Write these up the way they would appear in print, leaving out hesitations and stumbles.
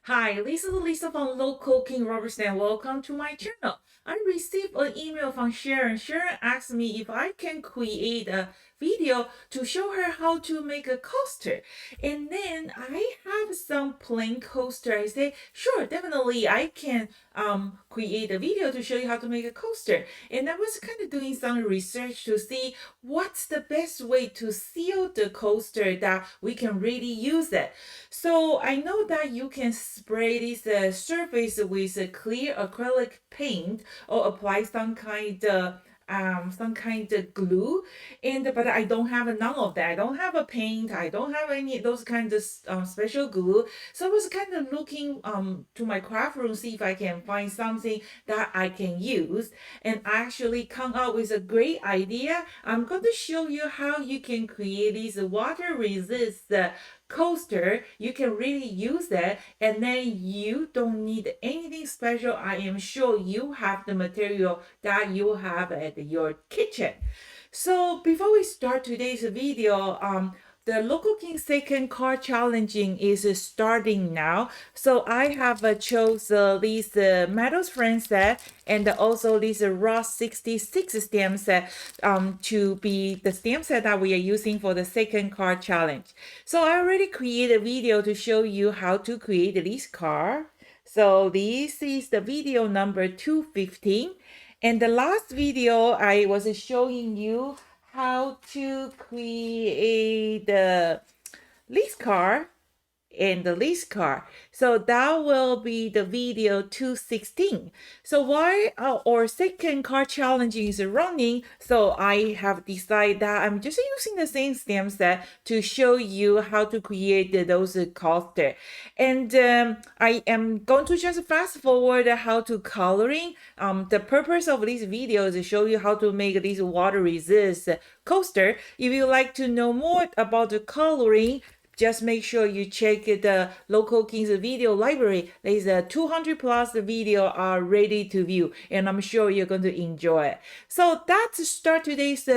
Hi, this is Lisa from Local King Robertson. Welcome to my channel. I received an email from Sharon. Sharon asked me if I can create a video to show her how to make a coaster. And then I have some plain coaster. I say, sure, definitely I can create a video to show you how to make a coaster. And I was kind of doing some research to see what's the best way to seal the coaster that we can really use it. So I know that you can spray this surface with a clear acrylic paint or apply some kind of glue, and but I don't have none of that. I don't have a paint. I don't have any of those kinds of special glue. So I was kind of looking to my craft room, see if I can find something that I can use, and actually come up with a great idea. I'm going to show you how you can create this water resist coaster. You can really use that, and then you don't need anything special. I am sure you have the material that you have at your kitchen. So before we start today's video, the Local King Second Card Challenging is starting now. So I have chose this Meadows friend set and also this Ross 66 stamp set to be the stamp set that we are using for the second card challenge. So I already created a video to show you how to create this card. So this is the video number 215. And the last video I was showing you how to create the list card and the list card. So that will be the video 216. So why our second card challenge is running, so I have decided that I'm just using the same stamp set to show you how to create those coaster. And I am going to just fast forward how to coloring. The purpose of this video is to show you how to make this water resist coaster. If you like to know more about the coloring, just make sure you check the Local Kings video library. There's a 200 plus video are ready to view, and I'm sure you're going to enjoy it. So that's start today's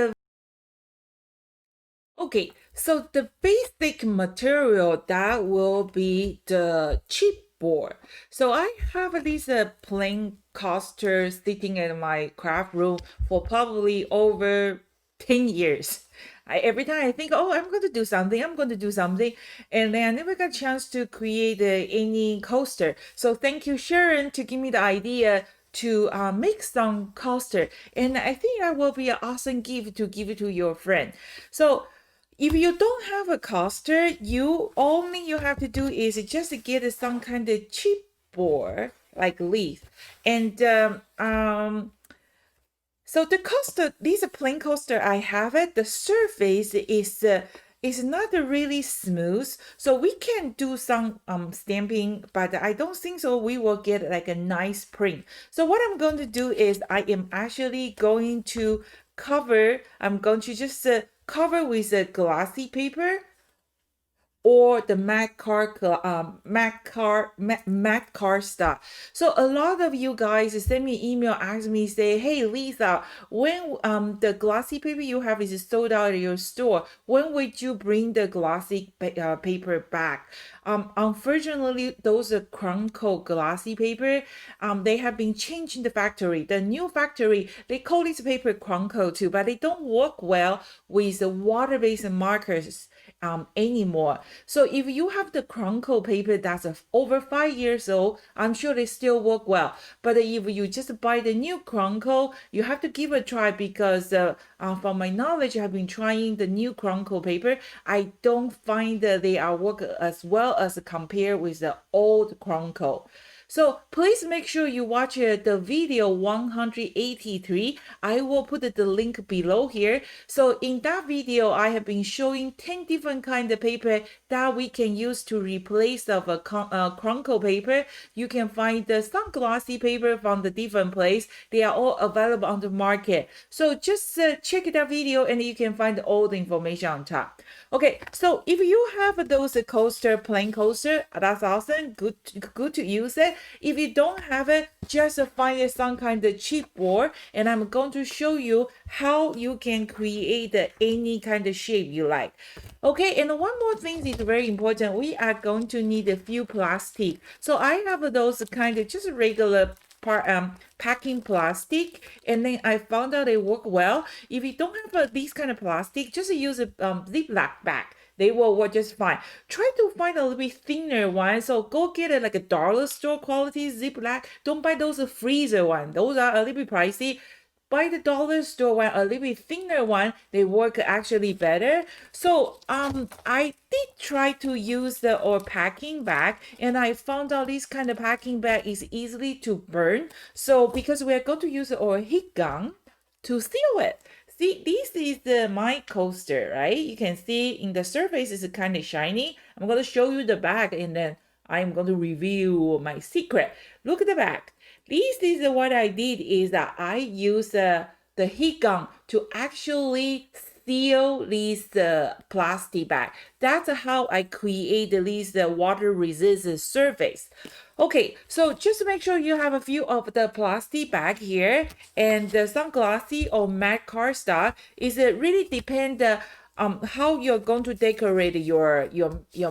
okay, so the basic material that will be the chipboard. So I have this plain coaster sitting in my craft room for probably over 10 years. Every time I think, oh, I'm going to do something, and then I never got a chance to create any coaster. So thank you, Sharon, to give me the idea to make some coaster. And I think that will be an awesome gift to give it to your friend. So if you don't have a coaster, you have to do is just get some kind of cheap board like leaf, and so the coaster, this plain coaster I have it, the surface is not really smooth. So we can do some stamping, but I don't think so we will get like a nice print. So what I'm going to do is I am actually going to I'm going to just cover with a glossy paper or the Mac car stuff. So a lot of you guys send me email, ask me, say, hey Lisa, when the glossy paper you have is sold out at your store, when would you bring the glossy paper back? Unfortunately, those crown coat glossy paper, they have been changed in the factory. The new factory, they call this paper crown coat too, but they don't work well with the water-based markers anymore. So if you have the crown coat paper that's over 5 years old, I'm sure they still work well. But if you just buy the new crown coat, you have to give it a try because from my knowledge, I've been trying the new crown coat paper. I don't find that they are work as well as compared with the old crown coat. So please make sure you watch the video 183. I will put the link below here. So in that video, I have been showing 10 different kind of paper that we can use to replace of a crown coat paper. You can find some glossy paper from the different place. They are all available on the market. So just check that video and you can find all the information on top. Okay, so if you have those coaster, plain coaster, that's awesome. Good to use it. If you don't have it, just find some kind of cheap board, and I'm going to show you how you can create any kind of shape you like. Okay, and one more thing is very important. We are going to need a few plastic. So I have those kind of just regular packing plastic, and then I found out they work well. If you don't have these kind of plastic, just use a Ziploc bag. They will work just fine. Try to find a little bit thinner one. So go get it like a dollar store quality Ziploc. Don't buy those freezer one. Those are a little bit pricey. Buy the dollar store one, a little bit thinner one. They work actually better. So I did try to use the or packing bag, and I found out this kind of packing bag is easily to burn. So because we are going to use our heat gun to seal it. See, this is my coaster, right? You can see in the surface is kind of shiny. I'm going to show you the back, and then I'm going to reveal my secret. Look at the back. This is what I did is that I use the heat gun to actually seal this plastic bag. That's how I create this water resistant surface. Okay, so just make sure you have a few of the plastic bag here, and some glossy or matte cardstock is really depend how you're going to decorate your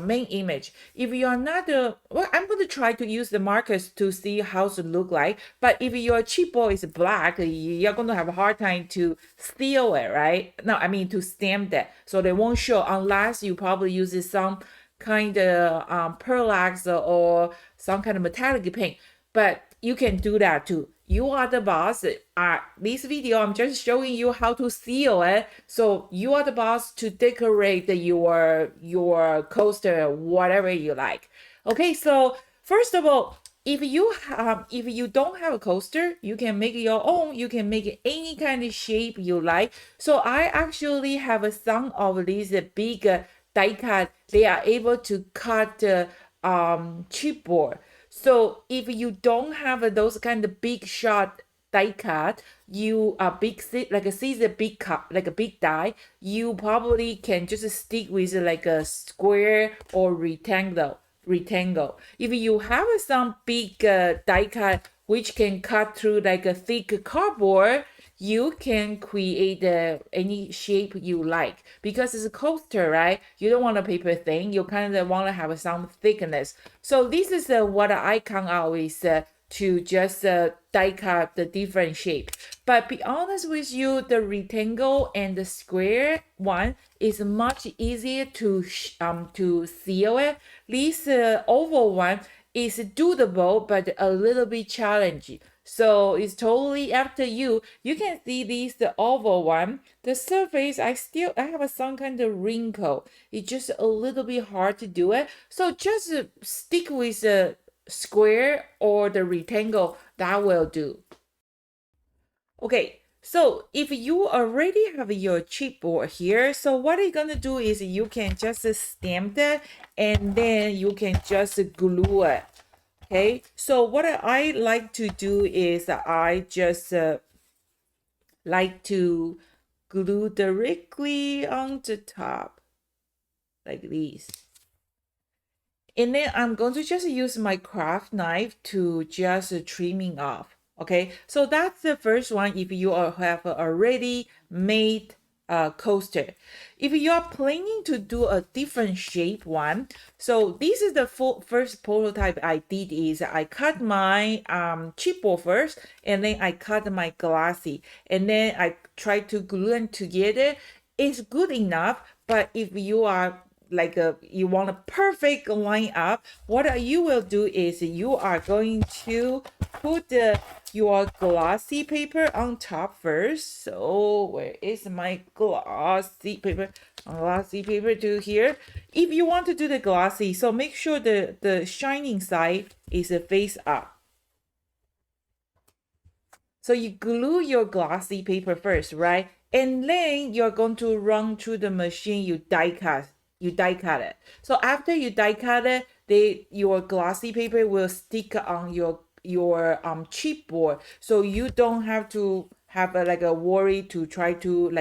main image. If you're not well, I'm going to try to use the markers to see how it look like, but if your chipboard is black, you're going to have a hard time to seal it, right? No, I mean to stamp that, so they won't show unless you probably use some kind of pearlax or some kind of metallic paint, but you can do that too. You are the boss. This video, I'm just showing you how to seal it. So you are the boss to decorate your coaster, whatever you like. Okay, so first of all, if you don't have a coaster, you can make your own. You can make any kind of shape you like. So I actually have some of these big die cut. They are able to cut chipboard. So if you don't have those kind of big shot die cut, you big like a scissor big cut like a big die, you probably can just stick with like a square or rectangle. If you have some big die cut which can cut through like a thick cardboard, you can create any shape you like. Because it's a coaster, right? You don't want a paper thin. You kind of want to have some thickness. So this is what I come out with to just die cut the different shape. But be honest with you, the rectangle and the square one is much easier to seal it. This oval one is doable but a little bit challenging. So it's totally up to you. You can see the oval one. The surface, I have some kind of wrinkle. It's just a little bit hard to do it. So just stick with the square or the rectangle. That will do. Okay, so if you already have your chipboard here, so what you're gonna do is you can just stamp that, and then you can just glue it. Okay, so what I like to do is I just like to glue directly on the top like this. And then I'm going to just use my craft knife to just trimming off. Okay, so that's the first one if you have already made coaster. If you are planning to do a different shape one, so this is the first prototype I did is I cut my chipboard first, and then I cut my glassy, and then I try to glue them together. It's good enough, but if you are like you want a perfect line up, what you will do is you are going to put your glossy paper on top first. So where is my glossy paper? Glossy paper to here. If you want to do the glossy, so make sure the shining side is face up. So you glue your glossy paper first, right? And then you're going to run through the machine, you die cut it. So after you die cut it, your glossy paper will stick on your chipboard, so you don't have to have a worry to try to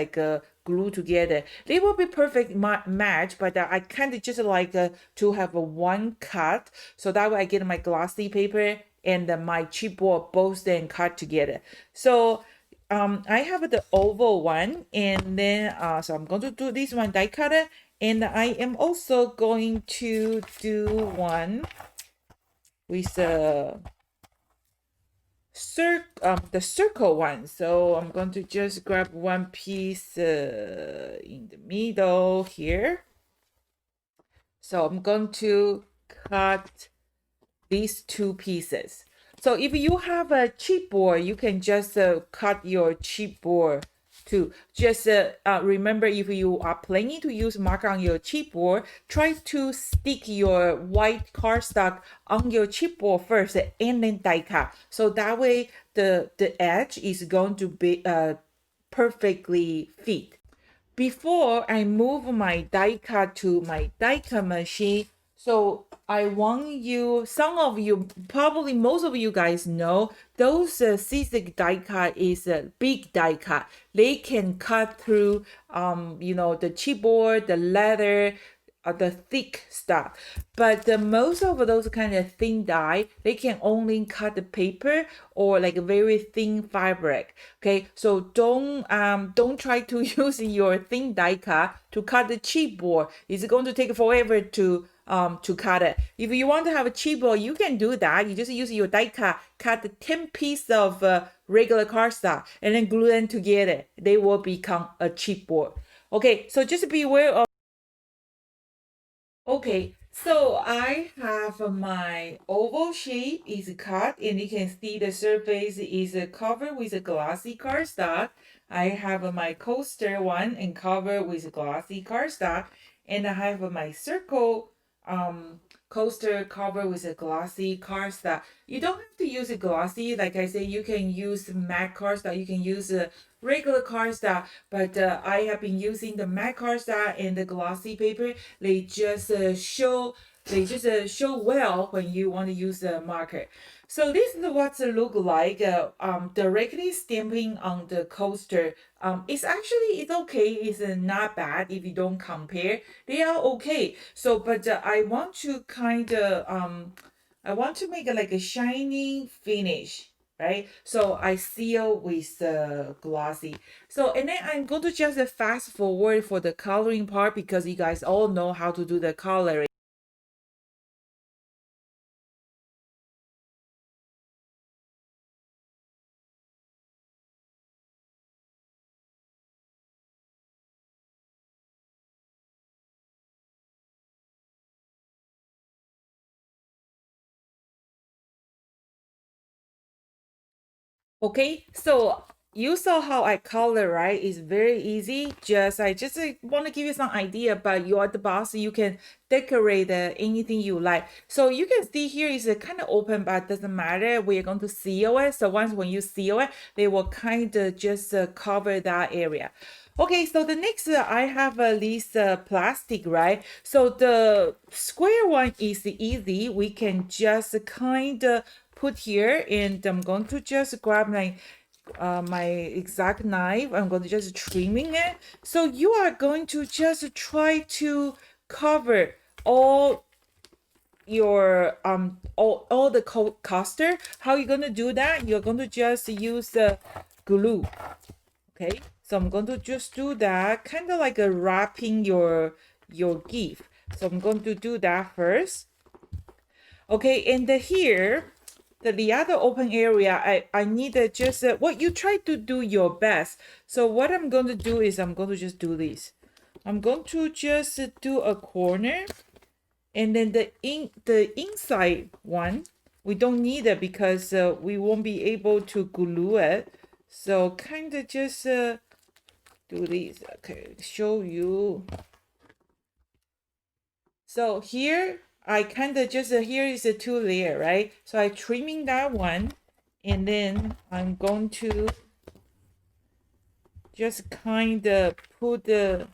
glue together. They will be perfect match, but I kind of just like to have one cut, so that way I get my glossy paper and my chipboard both then cut together. So I have the oval one, and then so I'm going to do this one die cutter, and I am also going to do one with the circle one. So I'm going to just grab one piece in the middle here. So I'm going to cut these two pieces. So if you have a chipboard, you can just cut your chipboard too. Just remember, if you are planning to use marker on your chipboard, try to stick your white cardstock on your chipboard first and then die cut. So that way the edge is going to be perfectly fit. Before I move my die cut to my die cut machine, so I want you, some of you, probably most of you guys know, those CISC die cut is a big die cut. They can cut through, the chipboard, the leather, the thick stuff. But most of those kind of thin die, they can only cut the paper or like a very thin fabric. Okay, so don't try to use your thin die cut to cut the chipboard. It's going to take forever to cut it. If you want to have a chipboard, you can do that. You just use your die cut the 10 pieces of regular cardstock and then glue them together. They will become a chipboard. Okay, so just be aware of. Okay, so I have my oval shape is cut, and you can see the surface is covered with a glossy cardstock. I have my coaster one and covered with glossy cardstock, and I have my circle coaster covered with a glossy cardstock. You don't have to use a glossy, like I say, you can use matte cardstock, you can use a regular cardstock, but I have been using the matte cardstock and the glossy paper. They just show well when you want to use a marker. So this is what it look like directly stamping on the coaster. It's okay. It's not bad if you don't compare. They are okay. So, but I want to I want to make it like a shiny finish, right? So I seal with glossy. So, and then I'm going to just fast forward for the coloring part because you guys all know how to do the coloring. Okay, so you saw how I color, right? It's very easy. I just want to give you some idea, but you are the boss. You can decorate anything you like. So you can see here is kind of open, but doesn't matter. We are going to seal it. So when you seal it, they will kind of just cover that area. Okay, so the next I have this plastic, right? So the square one is easy. We can just kind of put here, and I'm going to just grab my exact knife. I'm going to just trimming it. So you are going to just try to cover all your all the coaster. How you gonna do that? You're going to just use the glue. Okay, so I'm going to just do that, kind of like a wrapping your gift. So I'm going to do that first. Okay, and here the other open area, I need to just what you try to do your best. So what I'm going to do is I'm going to just do this. I'm going to just do a corner, and then the inside one we don't need it because we won't be able to glue it. So kind of just do this. Okay, show you. So here I kind of just here is a two layer, right? So I trimming that one, and then I'm going to just kind of put the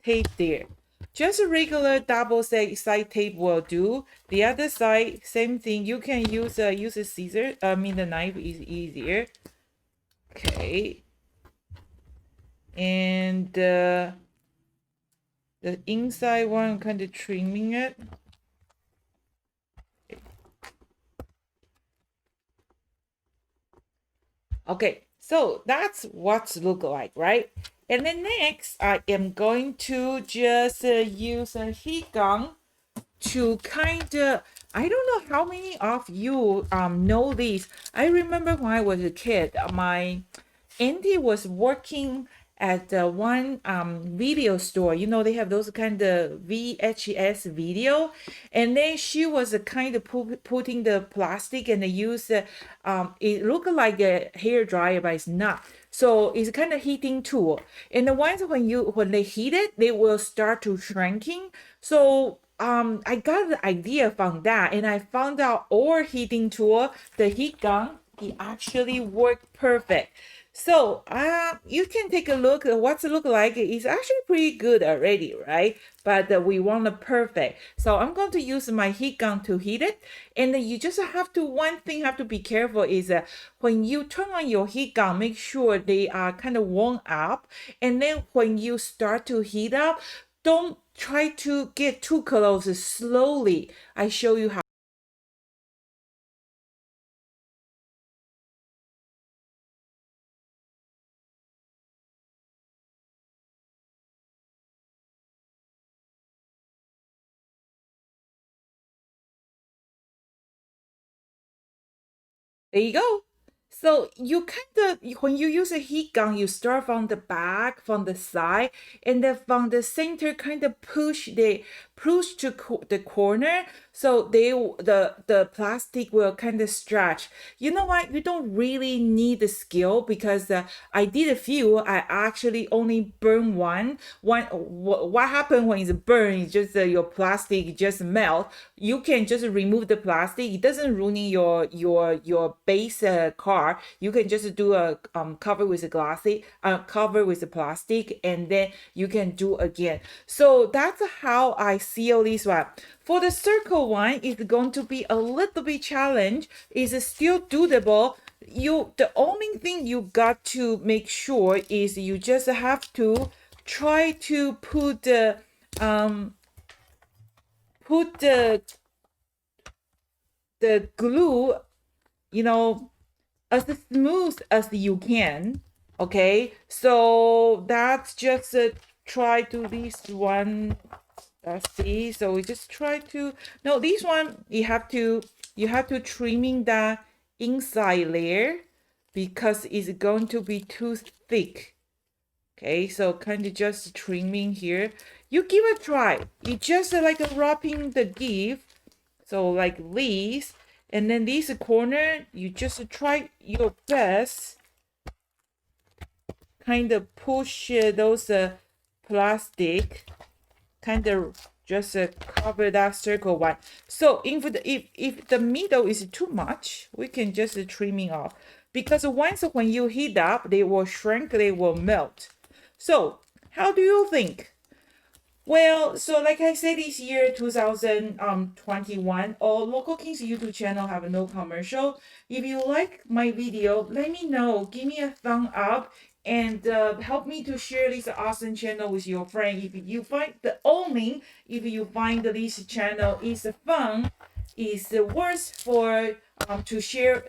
tape there. Just a regular double side tape will do. The other side, same thing. You can use a scissor. I mean the knife is easier. Okay. And the inside one, I'm kind of trimming it. Okay, so that's what's look like, right? And then next, I am going to just use a heat gun to kind of, I don't know how many of you know this. I remember when I was a kid, my auntie was working at one video store. You know, they have those kind of VHS video, and then she was kind of putting the plastic and they use it looked like a hair dryer, but it's not. So it's kind of heating tool. And the ones when they heat it, they will start to shrinking. So I got the idea from that, and I found out our heating tool, the heat gun, it actually worked perfect. So you can take a look at what's it look like. It's actually pretty good already, right? But we want it perfect. So I'm going to use my heat gun to heat it. And then you just have to, one thing have to be careful is when you turn on your heat gun, make sure they are kind of warm up. And then when you start to heat up, don't try to get too close. Slowly. I show you how. There you go. So you kind of, when you use a heat gun, you start from the back, from the side, and then from the center, kind of push to the corner, so the plastic will kind of stretch. You know what? You don't really need the skill because I did a few. I actually only burn one. What happened when it's burned is just your plastic just melt. You can just remove the plastic. It doesn't ruin your base car. You can just do a cover with a glassy, cover with the plastic, and then you can do again. So that's how I seal this one. For the circle one, it's going to be a little bit challenge. It's still doable. The only thing you got to make sure is you just have to try to put the glue, you know, as smooth as you can. Okay, so that's just try to this one. Let's see. So we just try to, no, this one you have to trimming the inside layer because it's going to be too thick. Okay, so kind of just trimming here. You give it a try. You just like wrapping the gift. So like this, and then this corner, you just try your best, kind of push those plastic, kind of just cover that circle one. So if the middle is too much, we can just trimming off because once when you heat up, they will shrink, they will melt. So how do you think? Well, so like I said, this year 2021, all Local Kings YouTube channel have no commercial. If you like my video, let me know. Give me a thumb up and help me to share this awesome channel with your friend. If you find this channel is fun, is worth for to share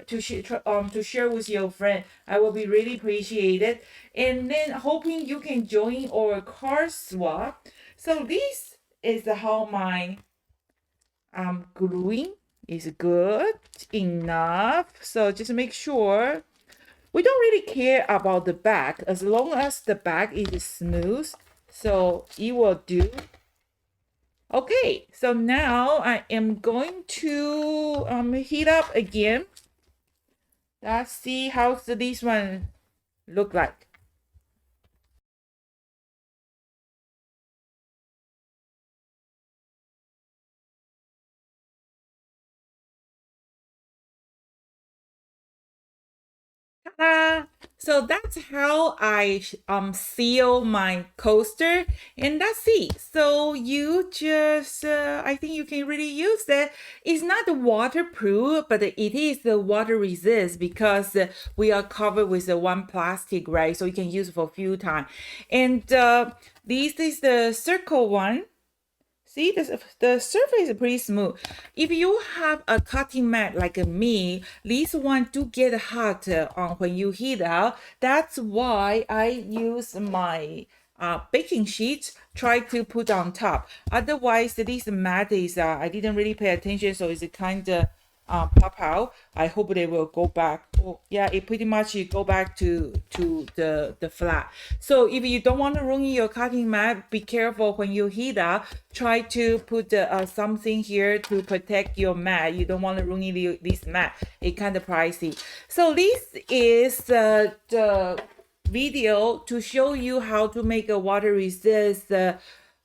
with your friend, I will be really appreciated. And then hoping you can join our car swap. So this is how my gluing is good enough. So just make sure we don't really care about the back as long as the back is smooth. So it will do. Okay, so now I am going to heat up again. Let's see how this one look like. Ta-da! So that's how I seal my coaster, and that's it. So you just I think you can really use that. It's not waterproof, but it is the water resist because we are covered with the one plastic, right? So you can use for a few times. And this is the circle one. See, the surface is pretty smooth. If you have a cutting mat like me, this one do get hot when you heat out. That's why I use my baking sheet, try to put on top. Otherwise, this mat is, I didn't really pay attention, so it's kind of pop out. I hope they will go back. Oh, yeah, it pretty much you go back to the flat. So if you don't want to ruin your cutting mat, be careful when you heat up. Try to put something here to protect your mat. You don't want to ruin this mat. It's kind of pricey. So this is the video to show you how to make a water resist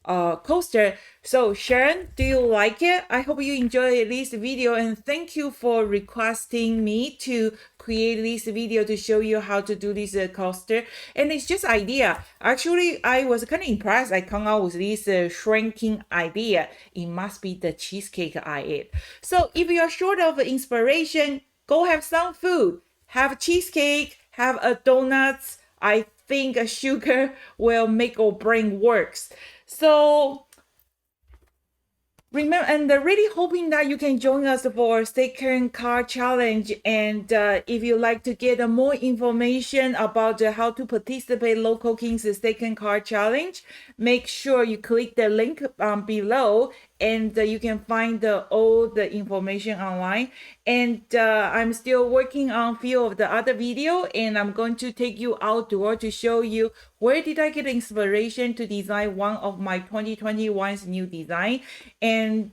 coaster. So Sharon, do you like it? I hope you enjoy this video, and thank you for requesting me to create this video to show you how to do this coaster. And it's just idea. Actually, I was kind of impressed. I come out with this shrinking idea. It must be the cheesecake I ate. So if you're short of inspiration, go have some food. Have cheesecake, have a donuts. I think a sugar will make our brain works. So remember, and really hoping that you can join us for second car challenge. And if you like to get more information about how to participate Local Kings second car challenge, make sure you click the link below, and you can find all the information online. And I'm still working on a few of the other video, and I'm going to take you outdoor to show you where did I get inspiration to design one of my 2021's new design. And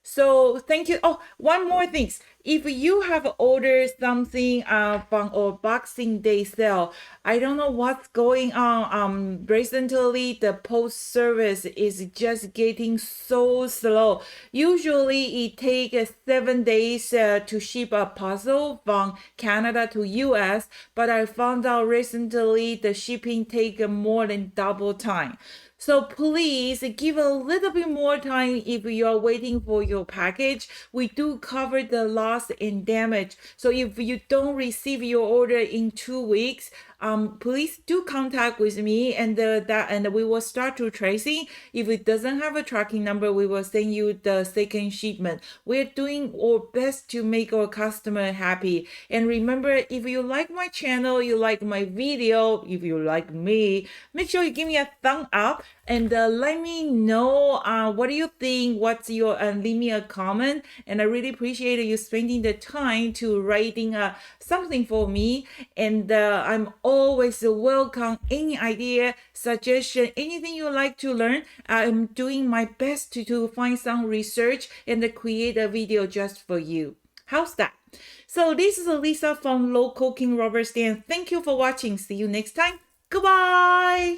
so thank you. Oh, one more thing. If you have ordered something from our Boxing Day sale, I don't know what's going on. Recently the post service is just getting so slow. Usually it takes 7 days to ship a parcel from Canada to US, but I found out recently the shipping take more than double time. So please give a little bit more time if you are waiting for your package. We do cover the loss and damage. So if you don't receive your order in 2 weeks, please do contact with me, and we will start to tracing. If it doesn't have a tracking number, we will send you the second shipment. We're doing our best to make our customer happy. And remember, if you like my channel, you like my video, if you like me, make sure you give me a thumb up, and let me know what do you think, what's your leave me a comment. And I really appreciate you spending the time to writing something for me. And I'm always welcome any idea, suggestion, anything you like to learn. I'm doing my best to find some research and create a video just for you. How's that? So this is Lisa from Local King Rubber Stand. Thank you for watching. See you next time. Goodbye.